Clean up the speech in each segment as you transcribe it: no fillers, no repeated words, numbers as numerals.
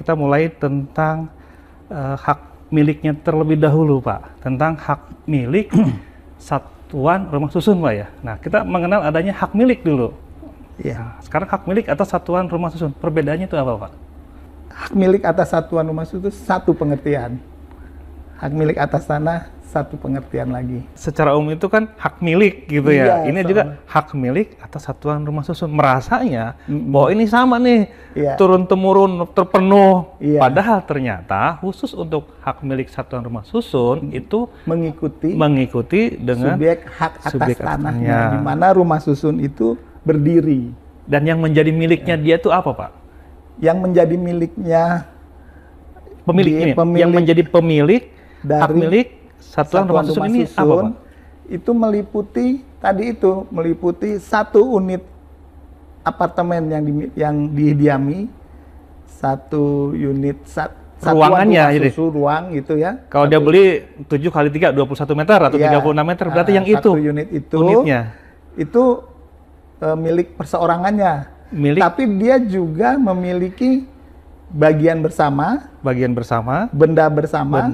kita mulai tentang hak miliknya terlebih dahulu, Pak. Tentang hak milik satuan rumah susun, Pak ya. Nah, kita mengenal adanya hak milik dulu. Iya. Nah, sekarang hak milik atas satuan rumah susun, perbedaannya itu apa, Pak? Hak milik atas satuan rumah susun satu pengertian. Hak milik atas tanah satu pengertian lagi. Secara umum itu kan hak milik gitu ya. Iya, Ini juga hak milik atas satuan rumah susun. Merasanya bahwa ini sama nih, turun-temurun terpenuh. Padahal ternyata khusus untuk hak milik satuan rumah susun itu mengikuti dengan subjek hak atas tanahnya, di mana rumah susun itu berdiri. Dan yang menjadi miliknya dia itu apa, Pak? Yang menjadi miliknya yang menjadi pemilik dari hak milik satuan rumah susun ini apa, Pak? Itu meliputi satu unit apartemen yang didiami, satu unit ruangannya, jadi ruang gitu ya. Kalau dia beli 7 kali 3 21 meter atau 36 meter, berarti yang itu unit unitnya itu milik perseorangannya. Tapi dia juga memiliki bagian bersama, benda bersama,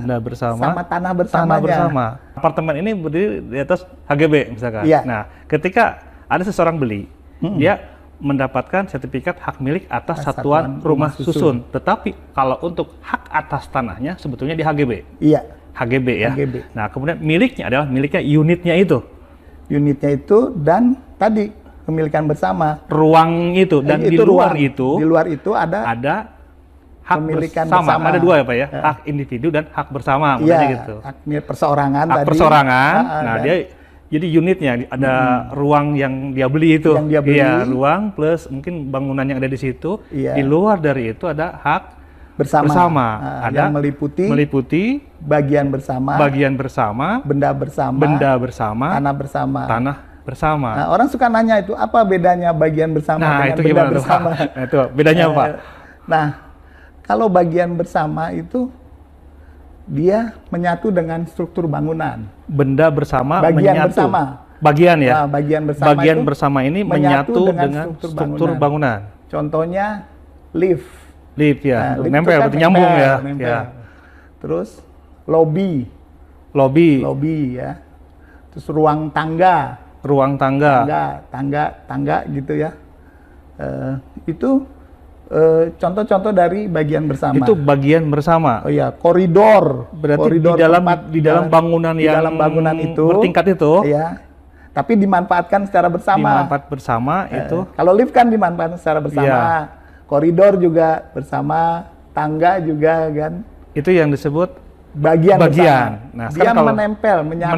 sama tanah bersamanya. Apartemen ini berdiri di atas HGB misalkan. Nah, ketika ada seseorang beli, dia mendapatkan sertifikat hak milik atas satuan rumah susun. Tetapi kalau untuk hak atas tanahnya sebetulnya di HGB. Iya. HGB ya. HGB. Nah, kemudian miliknya adalah miliknya unitnya itu. Unitnya itu dan tadi pemilikan bersama. Ruang itu dan di luar itu ada hak bersama. Ada dua ya, Pak ya? Hak individu dan hak bersama, gitu. Hak milik perseorangan hak tadi. Perseorangan. Nah, dia jadi unitnya ada ruang yang dia beli itu. Iya, ruang plus mungkin bangunan yang ada di situ. Di luar dari itu ada hak bersama. Ada yang meliputi bagian bersama, benda bersama, tanah bersama. Nah, orang suka nanya itu apa bedanya bagian bersama dengan benda bersama? Nah, itu bedanya apa? Nah, kalau bagian bersama itu dia menyatu dengan struktur bangunan. Benda bersama bagian menyatu. Bersama. Bagian ya. Nah, bagian bersama ini menyatu dengan struktur bangunan. Contohnya lift. Lift ya. Nah, nempel, berarti nyambung ya. Ya. Terus lobby ya. Terus ruang tangga gitu ya. Itu contoh-contoh dari bagian bersama. Itu bagian bersama. Oh iya, koridor. Berarti di dalam bangunan itu bertingkat itu. Iya. Tapi dimanfaatkan secara bersama. Dimanfaat bersama itu. Kalau lift kan dimanfaatkan secara bersama. Iya. Koridor juga bersama, tangga juga kan. Itu yang disebut bagian. Nah, dia menyatu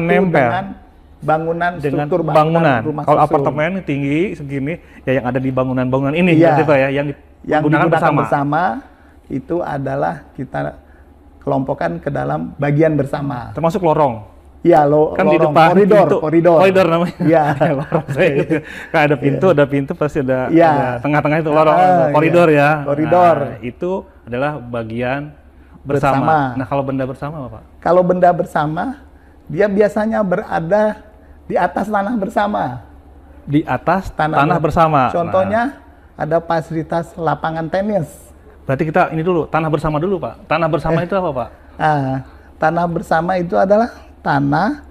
dengan struktur bangunan. Kalau apartemen tinggi segini, ya yang ada di bangunan-bangunan ini, berarti Pak ya, yang digunakan bersama itu adalah kita kelompokkan ke dalam bagian bersama. Termasuk lorong. Iya, kan di depan koridor namanya. Iya. Lorong saya gitu. Kan ada pintu pasti ada tengah-tengah itu lorong, koridor ya. Koridor. Nah, itu adalah bagian bersama. Nah, kalau benda bersama apa, Pak? Kalau benda bersama, dia biasanya berada di atas tanah bersama. Di atas tanah bersama. Contohnya ada fasilitas lapangan tenis. Berarti kita ini dulu, tanah bersama dulu, Pak. Tanah bersama itu apa, Pak? Tanah bersama itu adalah tanah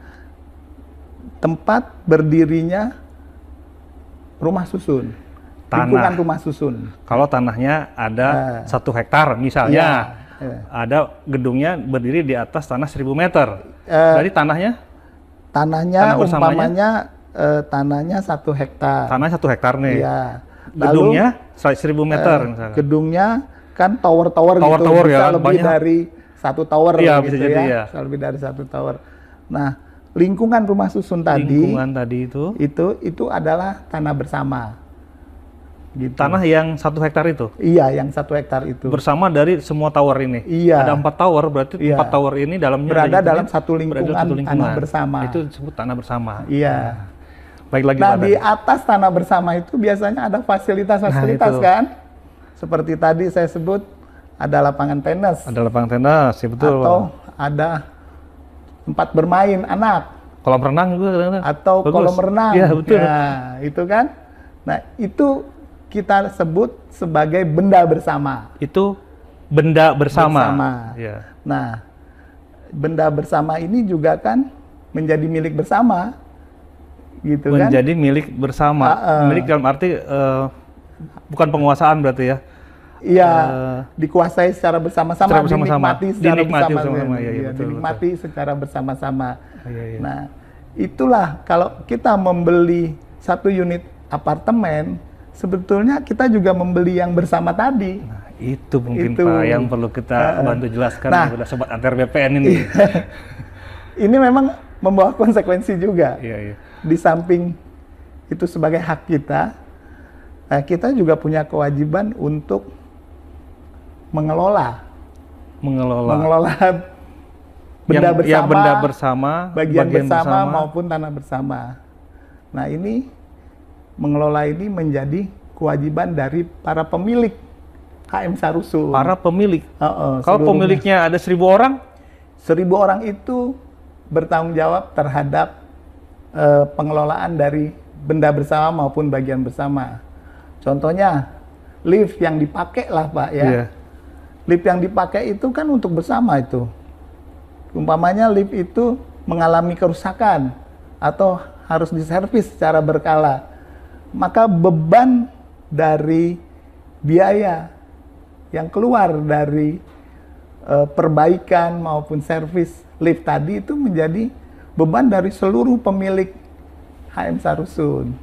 tempat berdirinya rumah susun. Lingkungan rumah susun. Kalau tanahnya ada 1 hektar misalnya. Ada gedungnya berdiri di atas tanah 1000 meter. Berarti tanah umpamanya tanahnya 1 hektar. Tanah 1 hektar nih. Iya. Gedungnya 1000 meter misalnya. Gedungnya kan tower-tower gitu, bisa lebih dari 1 tower gitu ya. Bisa lebih dari 1 tower. Nah, lingkungan rumah susun tadi itu adalah tanah bersama. Gitu. Tanah yang 1 hektar itu? Iya, yang 1 hektar itu. Bersama dari semua tower ini? Iya. Ada 4 tower, berarti 4 tower ini dalamnya berada dalam satu lingkungan tanah bersama. Itu disebut tanah bersama. Iya. Baik lagi. Nah, di atas tanah bersama itu biasanya ada fasilitas-fasilitas kan? Seperti tadi saya sebut, ada lapangan tenis. Ada lapangan tenis, ya betul. Atau ada tempat bermain anak. Kolam renang juga. Atau kolam renang. Iya, betul. Nah, itu kan. Nah, itu kita sebut sebagai benda bersama. Itu benda bersama. Ya. Nah, benda bersama ini juga kan menjadi milik bersama, gitu kan? Menjadi milik bersama. Milik dalam arti bukan penguasaan berarti ya? Iya, dikuasai secara bersama-sama, dinikmati secara bersama-sama. Ya, dinikmati secara bersama-sama. Nah, itulah kalau kita membeli satu unit apartemen, sebetulnya kita juga membeli yang bersama tadi. Nah, itu mungkin Pak yang perlu kita bantu jelaskan kepada Sobat ATR BPN ini. Ini memang membawa konsekuensi juga. Di samping itu sebagai hak kita, kita juga punya kewajiban untuk mengelola benda bersama, bagian bersama maupun tanah bersama. Nah, ini mengelola ini menjadi kewajiban dari para pemilik HM Sarusun. Para pemilik. Kalau pemiliknya ada 1.000 orang, 1.000 orang itu bertanggung jawab terhadap pengelolaan dari benda bersama maupun bagian bersama. Contohnya lift yang dipakai lah Pak ya. Lift yang dipakai itu kan untuk bersama itu. Umpamanya lift itu mengalami kerusakan atau harus diservis secara berkala, maka beban dari biaya yang keluar dari perbaikan maupun servis lift tadi itu menjadi beban dari seluruh pemilik HM Sarusun.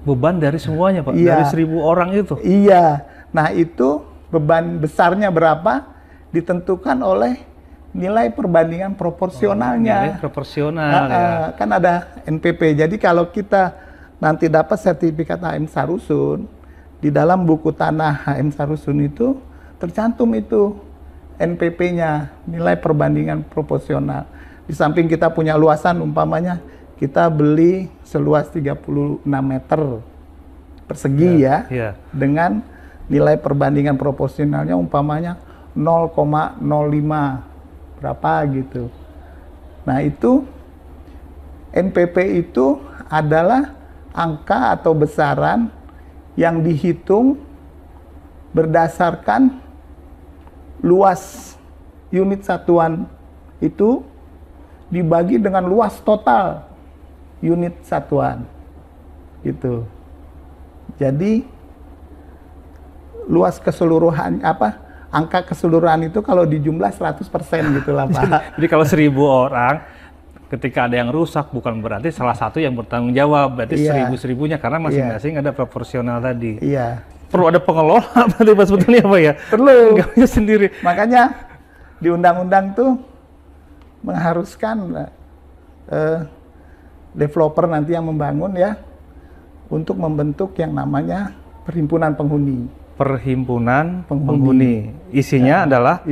Beban dari semuanya Pak? Dari 1.000 orang itu? Iya. Nah itu beban besarnya berapa ditentukan oleh nilai perbandingan proporsionalnya. Nilai proporsional ya. Kan ada NPP. Jadi kalau kita nanti dapat sertifikat HM Sarusun, di dalam buku tanah HM Sarusun itu tercantum itu NPP-nya, nilai perbandingan proporsional. Di samping kita punya luasan, umpamanya kita beli seluas 36 meter persegi dengan nilai perbandingan proporsionalnya umpamanya 0,05 berapa gitu. Nah itu NPP itu adalah angka atau besaran yang dihitung berdasarkan luas unit satuan itu dibagi dengan luas total unit satuan gitu. Jadi luas keseluruhan angka keseluruhan itu kalau dijumlah 100% gitu lah Pak. Jadi kalau 1.000 orang ketika ada yang rusak bukan berarti salah satu yang bertanggung jawab, berarti 1.000-1.000-nya karena masing-masing ada proporsional tadi. Perlu ada pengelola berarti sebetulnya Pak ya? Perlu. Nggak bisa sendiri. Makanya di undang-undang tuh mengharuskan developer nanti yang membangun ya untuk membentuk yang namanya perhimpunan penghuni. Perhimpunan penghuni. Isinya adalah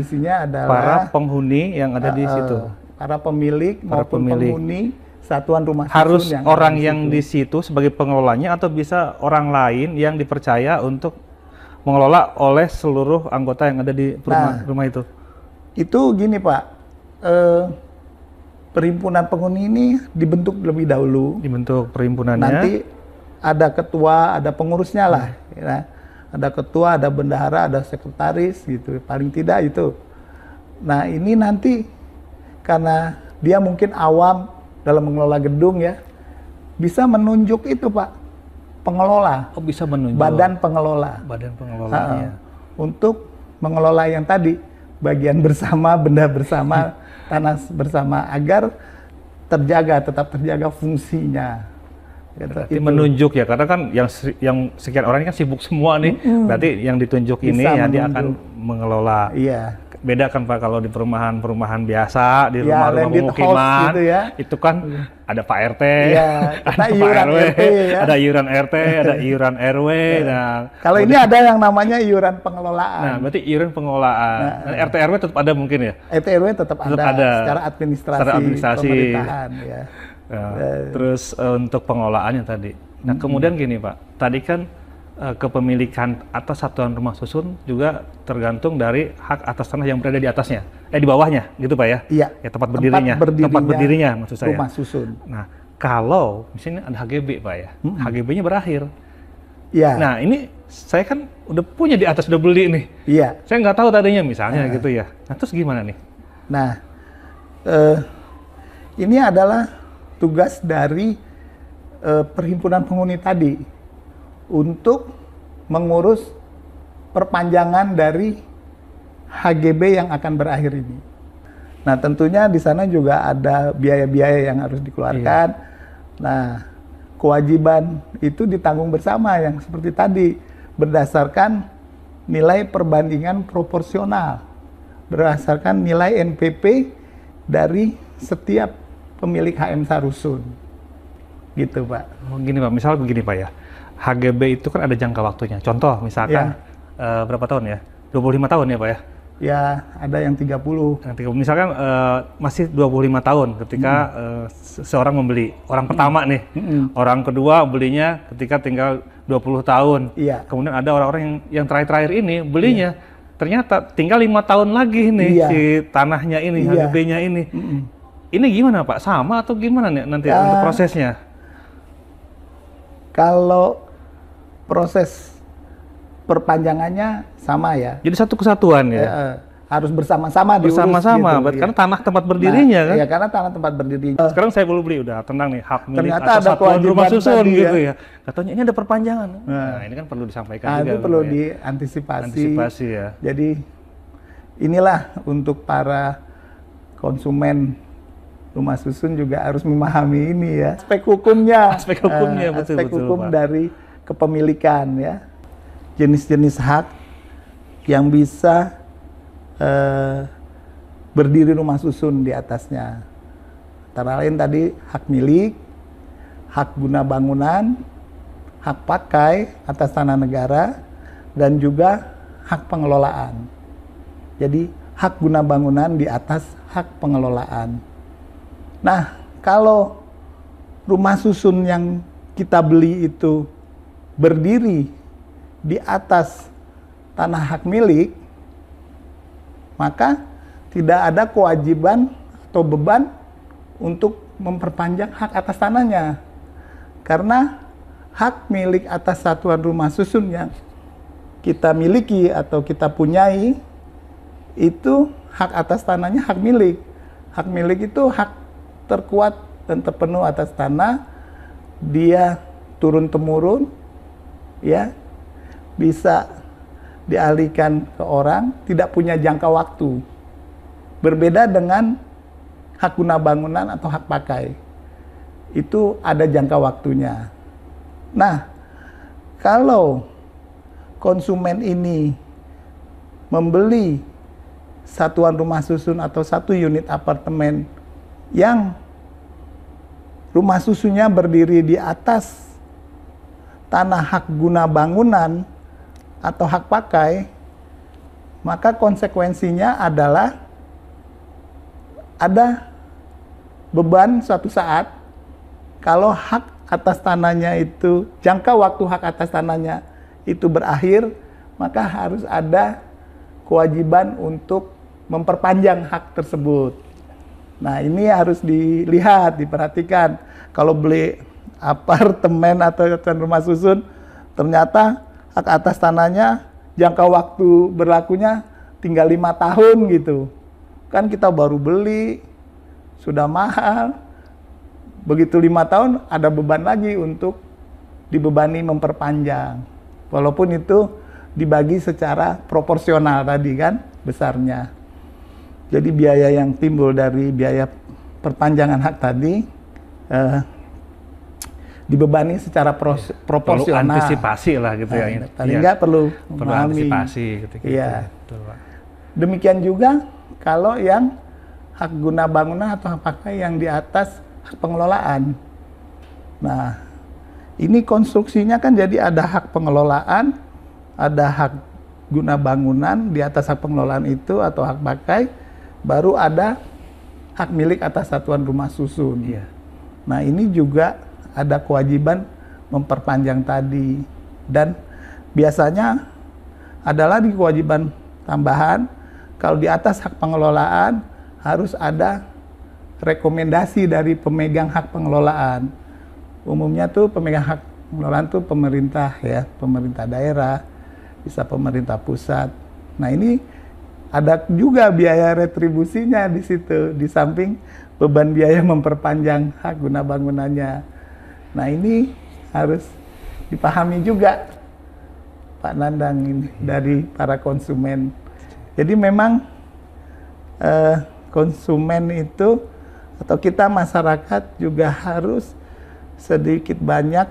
para penghuni yang ada di situ. Para pemilik maupun penghuni satuan rumah susun. Harus orang yang di situ sebagai pengelolanya atau bisa orang lain yang dipercaya untuk mengelola oleh seluruh anggota yang ada di rumah itu? Itu gini Pak, perhimpunan penghuni ini dibentuk lebih dahulu. Dibentuk perhimpunannya. Nanti ada ketua, ada pengurusnya lah. Ya. Ada ketua, ada bendahara, ada sekretaris gitu. Paling tidak itu. Nah ini nanti karena dia mungkin awam dalam mengelola gedung ya, bisa menunjuk itu Pak, pengelola. Oh bisa menunjuk. Badan pengelola. Badan pengelolanya. Untuk mengelola yang tadi, bagian bersama, benda bersama, tanah bersama, agar tetap terjaga fungsinya. Berarti menunjuk ya, karena kan yang sekian orang ini kan sibuk semua nih, berarti yang ditunjuk bisa ini ya dia akan mengelola. Iya. Beda kan Pak kalau di perumahan biasa, di rumah-rumah pemukiman, gitu ya. Itu kan ada Pak RT, ada Pak RW, ada iuran RT, ada iuran RW. Nah, kalau ini ada yang namanya iuran pengelolaan. Nah, berarti iuran pengelolaan. Nah, RT RW tetap ada mungkin ya? RT RW tetap ada. Secara administrasi pemerintahan ya. Terus untuk pengelolaannya tadi. Nah, kemudian gini Pak, tadi kan kepemilikan atas satuan rumah susun juga tergantung dari hak atas tanah yang berada di atasnya, di bawahnya, gitu Pak ya? Iya. Ya tempat berdirinya maksud saya. Rumah susun. Nah, kalau misalnya ada HGB Pak ya, HGB-nya berakhir. Iya. Nah, ini saya kan udah punya di atas, udah beli nih. Iya. Saya nggak tahu tadinya misalnya gitu ya. Nah terus gimana nih? Nah, ini adalah tugas dari perhimpunan penghuni tadi untuk mengurus perpanjangan dari HGB yang akan berakhir ini. Nah, tentunya di sana juga ada biaya-biaya yang harus dikeluarkan. Iya. Nah, kewajiban itu ditanggung bersama yang seperti tadi, berdasarkan nilai perbandingan proporsional, berdasarkan nilai NPP dari setiap pemilik HMSA rusun. Gitu, Pak. Oh, gini, Pak. Misal begini, Pak ya. HGB itu kan ada jangka waktunya. Contoh, misalkan berapa tahun ya? 25 tahun ya, Pak ya? Ya, ada yang 30. Misalkan masih 25 tahun ketika seorang membeli. Orang pertama nih. Orang kedua belinya ketika tinggal 20 tahun. Iya. Kemudian ada orang-orang yang terakhir-terakhir ini belinya ternyata tinggal 5 tahun lagi nih si tanahnya ini, HGB-nya ini. Ini gimana, Pak? Sama atau gimana nih nanti untuk prosesnya? Kalau proses perpanjangannya sama ya. Jadi satu kesatuan ya? Harus bersama-sama diurus. Bersama-sama, gitu, karena tanah tempat berdirinya kan? Iya, karena tanah tempat berdirinya. Sekarang saya belum beli, udah tenang nih, hak milik ternyata atau ada satuan rumah susun gitu ya. Katanya ini ada perpanjangan. Nah, ini kan perlu disampaikan juga. Itu perlu diantisipasi. Antisipasi ya. Jadi inilah untuk para konsumen rumah susun juga harus memahami ini ya. Aspek hukumnya. Aspek hukumnya, betul. Aspek hukum Pak. Dari kepemilikan ya. Jenis-jenis hak yang bisa berdiri rumah susun di atasnya. Antara lain tadi hak milik, hak guna bangunan, hak pakai atas tanah negara, dan juga hak pengelolaan. Jadi hak guna bangunan di atas hak pengelolaan. Nah, kalau rumah susun yang kita beli itu berdiri di atas tanah hak milik, maka tidak ada kewajiban atau beban untuk memperpanjang hak atas tanahnya. Karena hak milik atas satuan rumah susun yang kita miliki atau kita punyai, itu hak atas tanahnya hak milik. Hak milik itu hak terkuat dan terpenuh atas tanah. Dia turun-temurun, ya, bisa dialihkan ke orang, tidak punya jangka waktu. Berbeda dengan hak guna bangunan atau hak pakai. Itu ada jangka waktunya. Nah, kalau konsumen ini membeli satuan rumah susun atau satu unit apartemen yang rumah susunnya berdiri di atas tanah hak guna bangunan atau hak pakai, maka konsekuensinya adalah ada beban suatu saat kalau hak atas tanahnya itu, jangka waktu hak atas tanahnya itu berakhir, maka harus ada kewajiban untuk memperpanjang hak tersebut. Nah, ini harus dilihat, diperhatikan. Kalau beli apartemen atau rumah susun, ternyata hak atas tanahnya jangka waktu berlakunya tinggal 5 tahun gitu. Kan kita baru beli, sudah mahal. Begitu 5 tahun ada beban lagi untuk dibebani memperpanjang. Walaupun itu dibagi secara proporsional tadi kan besarnya. Jadi biaya yang timbul dari biaya perpanjangan hak tadi dibebani secara proporsional. Perlu antisipasi lah gitu ya. Paling nggak perlu antisipasi gitu. Iya. Demikian juga kalau yang hak guna bangunan atau hak pakai yang di atas hak pengelolaan. Nah, ini konstruksinya kan jadi ada hak pengelolaan, ada hak guna bangunan di atas hak pengelolaan itu atau hak pakai, baru ada hak milik atas satuan rumah susun. Iya. Nah, ini juga ada kewajiban memperpanjang tadi. Dan biasanya adalah di kewajiban tambahan, kalau di atas hak pengelolaan harus ada rekomendasi dari pemegang hak pengelolaan. Umumnya tuh pemegang hak pengelolaan tuh pemerintah ya, pemerintah daerah, bisa pemerintah pusat. Nah ini ada juga biaya retribusinya di situ, di samping beban biaya memperpanjang hak guna bangunannya. Nah ini harus dipahami juga Pak Nandang ini dari para konsumen. Jadi memang konsumen itu atau kita masyarakat juga harus sedikit banyak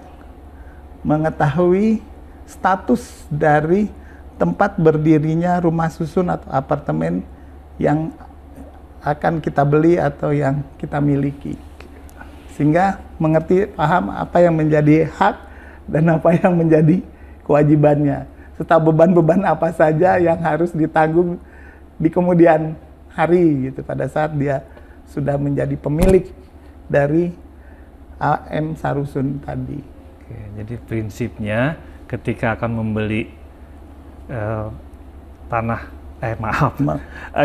mengetahui status dari tempat berdirinya rumah susun atau apartemen yang akan kita beli atau yang kita miliki. Sehingga mengerti, paham apa yang menjadi hak dan apa yang menjadi kewajibannya. Serta beban-beban apa saja yang harus ditanggung di kemudian hari gitu pada saat dia sudah menjadi pemilik dari AM Sarusun tadi. Oke, jadi prinsipnya ketika akan membeli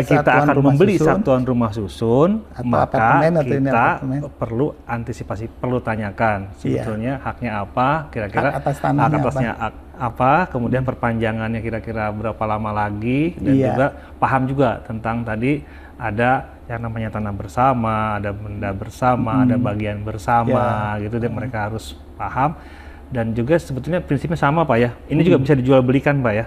kita akan membeli satuan rumah susun, maka kita perlu antisipasi, perlu tanyakan sebetulnya haknya apa, kira-kira hak atasnya apa, kemudian perpanjangannya kira-kira berapa lama lagi, dan juga paham juga tentang tadi ada yang namanya tanah bersama, ada benda bersama, ada bagian bersama, gitu, dan mereka harus paham. Dan juga sebetulnya prinsipnya sama Pak ya, ini juga bisa dijual belikan Pak ya.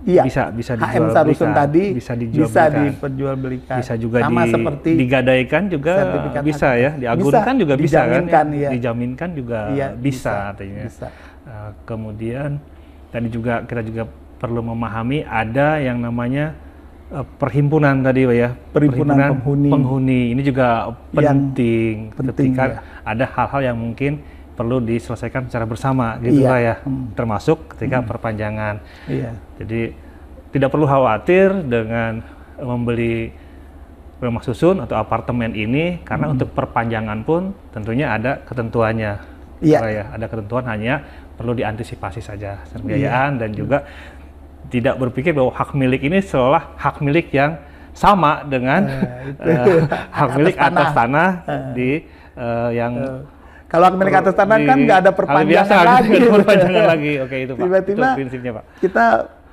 Iya, bisa HM Sarusun tadi bisa diperjualbelikan. Bisa juga sama seperti digadaikan juga bisa ya, diagunkan juga bisa kan, ya. Dijaminkan juga bisa artinya. Kemudian tadi juga kita juga perlu memahami ada yang namanya perhimpunan tadi ya, perhimpunan penghuni. Ini juga penting ketika ada hal-hal yang mungkin perlu diselesaikan secara bersama gitu Pak ya, termasuk ketika perpanjangan. Jadi tidak perlu khawatir dengan membeli rumah susun atau apartemen ini, karena untuk perpanjangan pun tentunya ada ketentuannya. Ya, ada ketentuan, hanya perlu diantisipasi saja pembiayaan dan juga tidak berpikir bahwa hak milik ini seolah hak milik yang sama dengan hak milik atas tanah di yang kalau hak milik atas tanah kan nggak ada perpanjangan lagi. Oke, itu Pak. Tiba-tiba itu prinsipnya Pak. Kita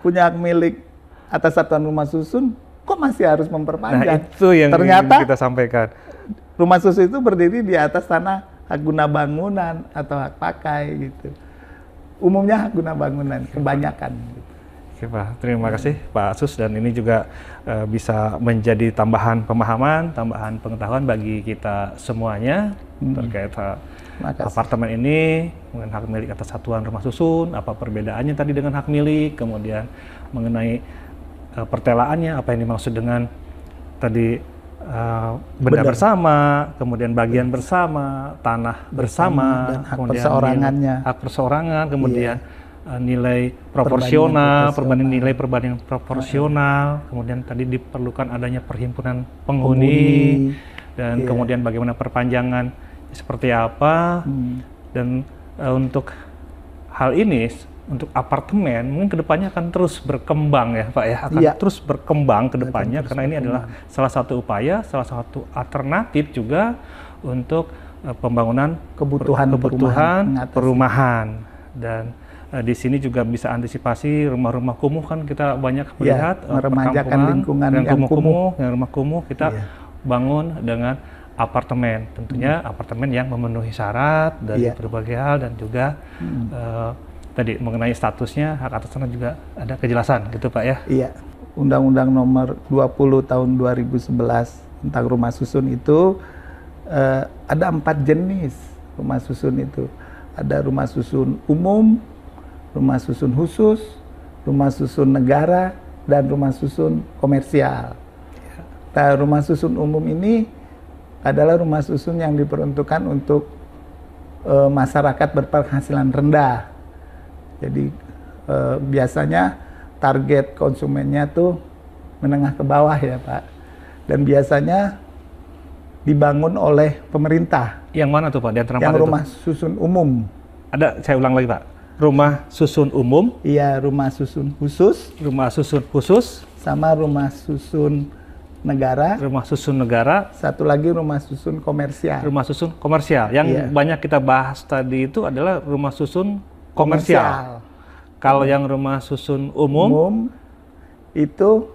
punya hak milik atas satuan rumah susun, kok masih harus memperpanjang? Nah, itu yang ternyata kita sampaikan. Rumah susun itu berdiri di atas tanah hak guna bangunan atau hak pakai gitu. Umumnya hak guna bangunan, kebanyakan. Gitu. Oke Pak, terima kasih Pak Sus, dan ini juga bisa menjadi tambahan pemahaman, tambahan pengetahuan bagi kita semuanya terkait apartemen ini, mengenai hak milik atas satuan rumah susun, apa perbedaannya tadi dengan hak milik, kemudian mengenai pertelaannya, apa yang dimaksud dengan tadi benda bersama, kemudian bagian bersama, tanah bersama, dan hak kemudian perseorangannya, hak perseorangan, kemudian nilai proporsional, nilai perbandingan proporsional, kemudian tadi diperlukan adanya perhimpunan penghuni, dan kemudian bagaimana perpanjangan seperti apa, dan untuk hal ini, untuk apartemen mungkin kedepannya akan terus berkembang ya Pak ya, akan terus berkembang kedepannya, karena ini adalah salah satu upaya, salah satu alternatif juga untuk pembangunan kebutuhan perumahan. Dan di sini juga bisa antisipasi rumah-rumah kumuh, kan kita banyak melihat meremajakan lingkungan yang rumah kumuh kita bangun dengan apartemen, tentunya apartemen yang memenuhi syarat dari berbagai hal, dan juga tadi mengenai statusnya hak atas tanah juga ada kejelasan gitu Pak ya. Iya, Undang-Undang Nomor 20 Tahun 2011 tentang rumah susun itu ada 4 jenis rumah susun itu. Ada rumah susun umum, rumah susun khusus, rumah susun negara, dan rumah susun komersial. Nah, rumah susun umum ini adalah rumah susun yang diperuntukkan untuk masyarakat berpenghasilan rendah. Jadi biasanya target konsumennya tuh menengah ke bawah ya Pak. Dan biasanya dibangun oleh pemerintah. Yang mana tuh Pak? Di antara yang rumah susun umum. Ada, saya ulang lagi Pak. Rumah susun umum. Iya, rumah susun khusus. Rumah susun khusus. Sama rumah susun negara. Rumah susun negara. Satu lagi rumah susun komersial. Rumah susun komersial. Yang banyak kita bahas tadi itu adalah rumah susun komersial. Kalau yang rumah susun umum itu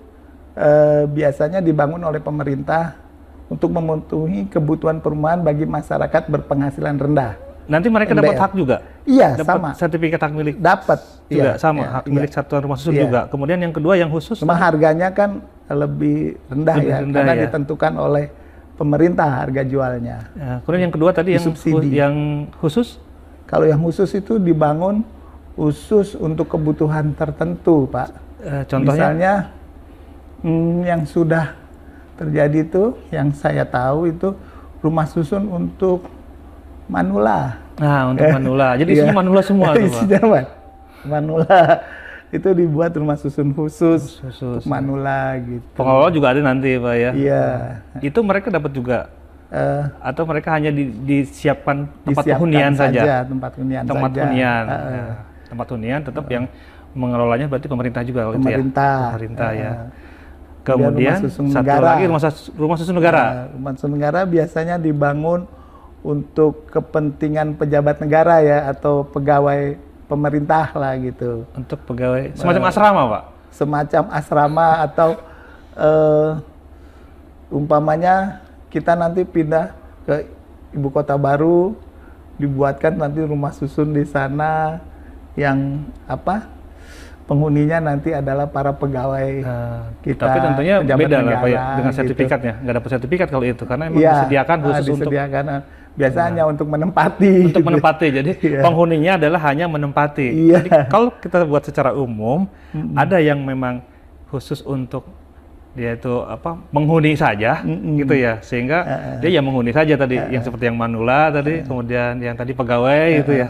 biasanya dibangun oleh pemerintah untuk memenuhi kebutuhan perumahan bagi masyarakat berpenghasilan rendah. Nanti mereka dapat hak juga? Iya, dapat sama. Sertifikat hak milik? Dapat. Juga sama, hak milik satuan rumah susun juga. Kemudian yang kedua yang khusus? Cuma harganya kan lebih rendah karena ditentukan oleh pemerintah harga jualnya. Kemudian yang kedua tadi yang khusus? Kalau yang khusus itu dibangun khusus untuk kebutuhan tertentu, Pak. Contohnya? Misalnya yang sudah terjadi itu, yang saya tahu itu rumah susun untuk manula. Nah, untuk manula. Jadi isinya manula semua tuh, Pak? Isinya manula. Itu dibuat rumah susun khusus untuk manula gitu. Pengelola juga ada nanti, Pak ya? Iya. Itu mereka dapat juga? Atau mereka hanya disiapkan tempat hunian saja? Tempat hunian tempat saja. Hunian. Tempat hunian tetap yang mengelolanya berarti pemerintah juga? Pemerintah ya. Kemudian satu lagi rumah susun negara. Rumah susun negara biasanya dibangun untuk kepentingan pejabat negara ya, atau pegawai pemerintah lah gitu. Untuk pegawai semacam asrama, Pak? Semacam asrama atau umpamanya kita nanti pindah ke ibu kota baru, dibuatkan nanti rumah susun di sana yang penghuninya nanti adalah para pegawai kita. Tapi tentunya beda lah Pak ya, dengan sertifikatnya. Nggak dapat sertifikat kalau itu, karena memang disediakan khusus disediakan. Biasanya untuk menempati. Untuk menempati, jadi penghuninya adalah hanya menempati. Jadi kalau kita buat secara umum, ada yang memang khusus untuk dia itu menghuni saja, gitu ya, sehingga dia yang menghuni saja tadi, yang seperti yang manula tadi, kemudian yang tadi pegawai gitu ya.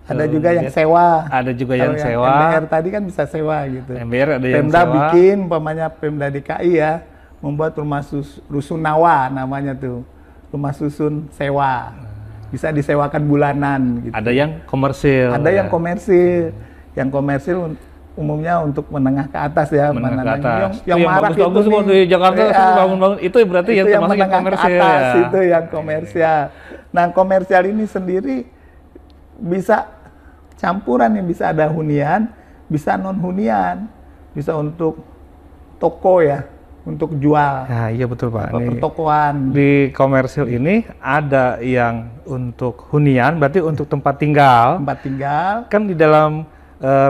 Ada juga yang sewa. Ada juga yang sewa. MBR tadi kan bisa sewa gitu. MBR ada yang Pemda sewa. bikin, umpamanya Pemda DKI ya, membuat rumah rusunawa namanya tuh. Rumah susun sewa. Bisa disewakan bulanan gitu. Ada yang komersil. Ada yang komersil. Yang komersil umumnya untuk menengah ke atas ya. Menengah ke atas. Yang marak bagus itu di Jakarta bangun-bangun itu berarti itu yang termasuk yang komersil ke atas, ya. Itu yang komersial. Nah, komersial ini sendiri bisa campuran, yang bisa ada hunian, bisa non hunian, bisa untuk toko ya, untuk jual. Nah, iya betul Pak. Pertokoan. Di komersil ini ada yang untuk hunian, berarti untuk tempat tinggal. Tempat tinggal. Kan di dalam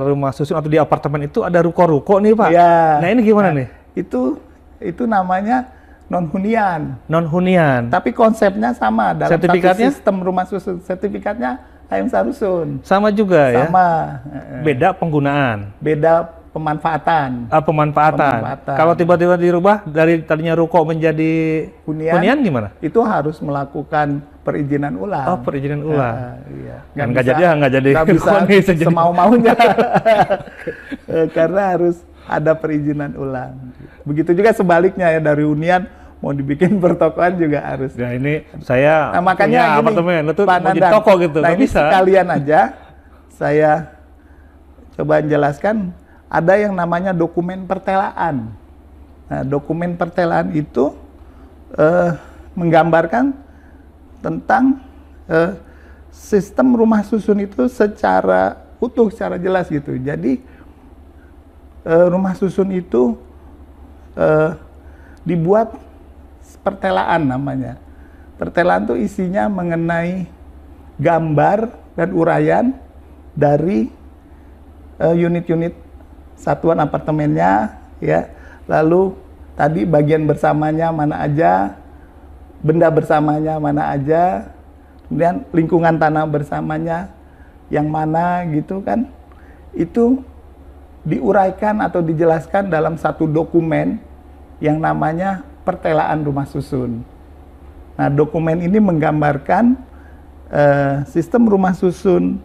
rumah susun atau di apartemen itu ada ruko-ruko nih Pak. Ya. Nah ini gimana nih? Itu namanya non hunian. Non hunian. Tapi konsepnya sama dalam sertifikatnya? Sistem rumah susun. Sertifikatnya HM Sarusun. Sama juga ya? Sama. Beda penggunaan? Beda pemanfaatan. Pemanfaatan. Kalau tiba-tiba dirubah dari tadinya ruko menjadi hunian gimana? Itu harus melakukan perizinan ulang. Oh, perizinan ulang. Iya. Nggak jadi bisa semau-maunya. Karena harus ada perizinan ulang. Begitu juga sebaliknya ya, dari hunian mau dibikin pertokoan juga harus. Nah ini saya makanya punya apartemen, itu mau jadi toko gitu, nah nggak ini bisa. Sekalian aja saya coba jelaskan, ada yang namanya dokumen pertelaan. Nah, dokumen pertelaan itu menggambarkan tentang sistem rumah susun itu secara utuh, secara jelas gitu. Jadi rumah susun itu dibuat pertelaan namanya. Pertelaan itu isinya mengenai gambar dan uraian dari unit-unit satuan apartemennya ya. Lalu tadi bagian bersamanya mana aja, benda bersamanya mana aja, kemudian lingkungan tanah bersamanya yang mana gitu kan. Itu diuraikan atau dijelaskan dalam satu dokumen yang namanya pertelaan rumah susun. Nah, dokumen ini menggambarkan sistem rumah susun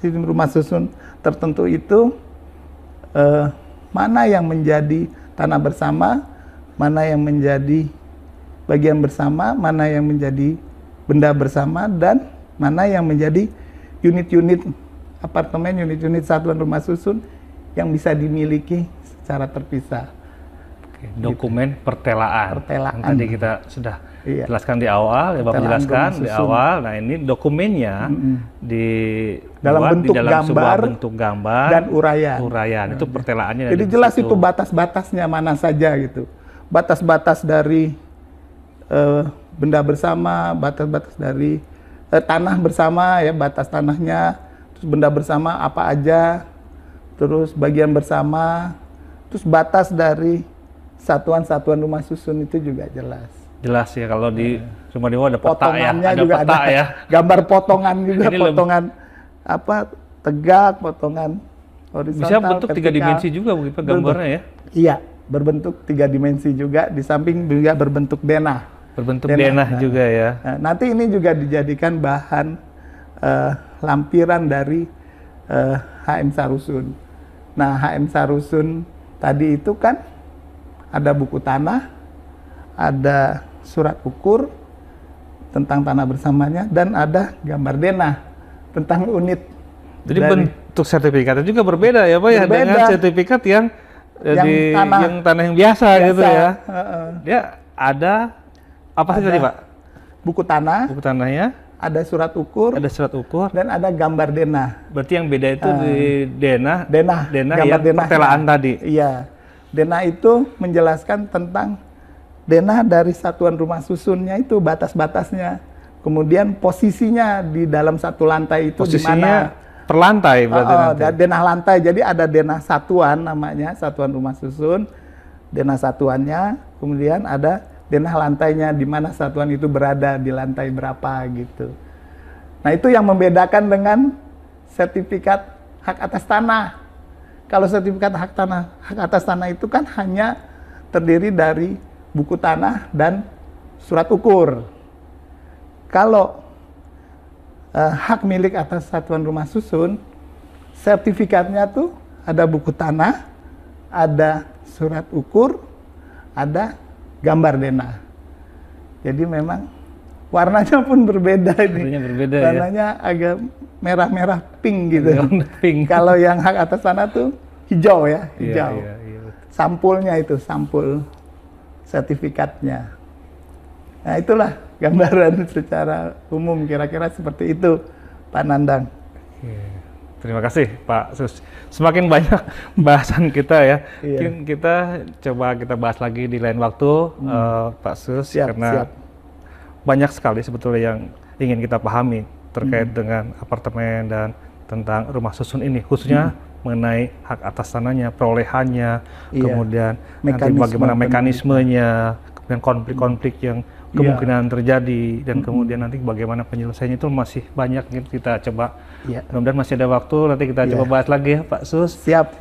sistem rumah susun tertentu itu mana yang menjadi tanah bersama, mana yang menjadi bagian bersama, mana yang menjadi benda bersama, dan mana yang menjadi unit-unit apartemen, unit-unit satuan rumah susun yang bisa dimiliki secara terpisah. Dokumen gitu. Pertelaan. Pertelaan. Tadi kita sudah jelaskan di awal, ya Bapak jelaskan di awal. Nah ini dokumennya dalam dalam sebuah bentuk gambar dan uraian. Itu pertelaannya. Jadi jelas itu batas-batasnya mana saja gitu. Batas-batas dari benda bersama, batas-batas dari tanah bersama ya, batas tanahnya, terus benda bersama apa aja, terus bagian bersama, terus batas dari satuan-satuan rumah susun itu juga jelas. Jelas ya, kalau di rumah dewa ada peta ya, ada juga peta ada ya. Gambar potongan juga, potongan apa tegak, potongan horizontal. Bisa bentuk vertikal. 3 dimensi juga begitu gambarnya ya? Iya, berbentuk 3 dimensi juga, di samping juga berbentuk denah. Berbentuk denah juga ya. Nah, nanti ini juga dijadikan bahan lampiran dari HM Sarusun. Nah, HM Sarusun tadi itu kan ada buku tanah, ada surat ukur tentang tanah bersamanya, dan ada gambar denah tentang unit. Jadi bentuk sertifikatnya juga berbeda ya Pak ya, dengan sertifikat yang tanah yang biasa gitu ya. Dia ada apa sih tadi Pak? Buku tanah. Buku tanahnya. Ada surat ukur. Ada surat ukur. Dan ada gambar denah. Berarti yang beda itu di denah gambar yang pertelaan tadi. Iya. Denah itu menjelaskan tentang denah dari satuan rumah susunnya itu batas-batasnya. Kemudian posisinya di dalam satu lantai itu di mana? Per lantai berarti nanti. Denah lantai. Jadi ada denah satuan namanya, satuan rumah susun. Denah satuannya, kemudian ada denah lantainya di mana satuan itu berada di lantai berapa gitu. Nah, itu yang membedakan dengan sertifikat hak atas tanah. Kalau sertifikat hak atas tanah itu kan hanya terdiri dari buku tanah dan surat ukur. Kalau hak milik atas satuan rumah susun, sertifikatnya tuh ada buku tanah, ada surat ukur, ada gambar denah. Jadi memang warnanya pun berbeda ini. Warnanya agak merah-merah pink gitu. Pink. Kalau yang hak atas tanah tuh hijau ya, hijau. Iya. Sampulnya itu, sampul sertifikatnya. Nah, itulah gambaran secara umum kira-kira seperti itu, Pak Nandang. Terima kasih Pak Sus. Semakin banyak bahasan kita ya. Mungkin kita coba bahas lagi di lain waktu, Pak Sus, karena banyak sekali sebetulnya yang ingin kita pahami terkait dengan apartemen dan tentang rumah susun ini, khususnya mengenai hak atas tanahnya, perolehannya, kemudian nanti bagaimana mekanismenya, kemudian konflik-konflik yang kemungkinan terjadi, dan kemudian nanti bagaimana penyelesaiannya itu masih banyak kita coba. Mudah-mudahan masih ada waktu, nanti kita coba bahas lagi ya Pak Sus. Siap.